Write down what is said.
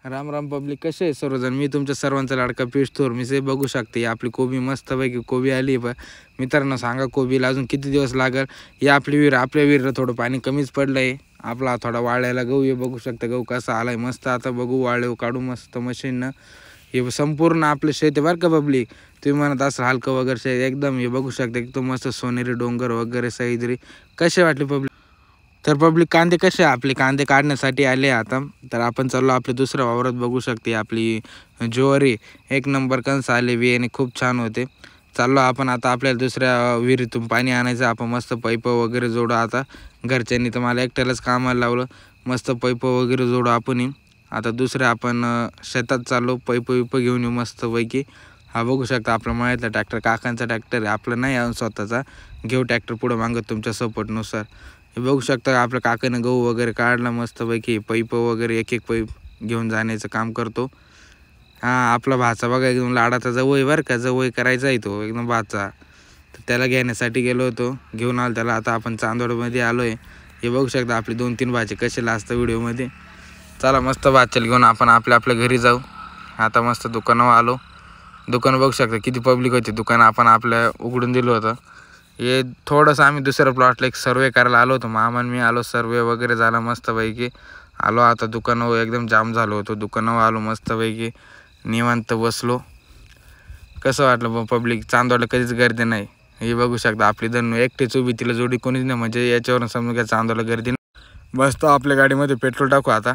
Ram Ram public, कसे आहे सर्वजण? मी तुमच्या सर्वांचा लाडका पियुष थोर. मी से बघू शकते आपली कोबी मस्तपैकी कोबी आली. मित्रांनो सांगा कोबीला अजून किती दिवस लागेल? ही आपली विहीर, आपल्या विहिरीला थोडं पाणी कमीच पडलं आहे. आपला थोडा वाळायला गहू आहे, बघू शकता गहू कसा आलाय मस्त. आता बघू वाळव काढू मस्त मशीननं. हे संपूर्ण आपलं शेत आहे बरं का पब्लिक. तुम्ही म्हणत असं हलकं वगैरे शेत एकदम. हे बघू शकता एकदम मस्त सोनेरी डोंगर वगैरे सह्याद्री. कसे वाटले पब्लिक? तर पब्लिक कांदे कसे आपले कांदे काढण्यासाठी आले आता. तर आपण चाललो आपल्या दुसऱ्या वावरात. बघू शकते आपली ज्वारी एक नंबर कणस आले बियाणे खूप छान होते. चाललो आपण आता आपल्याला दुसऱ्या विहिरीतून पाणी आणायचं. आपण मस्त पाईप वगैरे जोडू. आता घरच्यांनी तर मला एकट्यालाच कामाला लावलं. मस्त पाईप वगैरे जोडू आपण. आता दुसऱ्या आपण शेतात चाललो. पाईप घेऊन येऊ मस्तपैकी. हा बघू शकता आपला मळ्यातला ट्रॅक्टर काकांचा ट्रॅक्टर आहे, आपलं नाही आहे स्वतःचा. घेऊ ट्रॅक्टर पुढं मागत तुमच्या सपोर्टनुसार. हे बघू शकता आपल्या काकानं गहू वगैरे काढला मस्तपैकी. पाईप वगैरे एक एक पाईप घेऊन जाण्याचं काम करतो. हां आपला भाचा बघा एकदम लाडाचा जवळ बरं का. जवळ करायचा आहे तो एकदम भाचा. तर त्याला घेण्यासाठी गेलो होतो, घेऊन आलो त्याला. आता आपण चांदोडमध्ये आलो आहे. हे बघू शकता आपले 2-3 भाचे कसे लाजतं व्हिडिओमध्ये. चला मस्त भाच्याला घेऊन आपण आपल्या घरी जाऊ. आता मस्त दुकानावर आलो. दुकान बघू शकता किती पब्लिक होती. दुकान आपण आपल्या उघडून दिलं होतं. हे थोडंसं आम्ही दुसऱ्या प्लॉटला एक सर्वे करायला आलो होतो. मामान मी आलो, सर्वे वगैरे झाला मस्तपैकी. आलो आता दुकानावर एकदम जाम झालो होतो. दुकानावर आलो मस्तपैकी निवांत बसलो. कसं वाटलं पब्लिक? चांदोडला कधीच गर्दी नाही. हे बघू शकता आपली धनू एकटीच उभी, तिला जोडी कोणीच नाही. म्हणजे याच्यावरून समजून घ्या चांदोडला गर्दी नाही. बसतो आपल्या गाडीमध्ये पेट्रोल टाकू आता.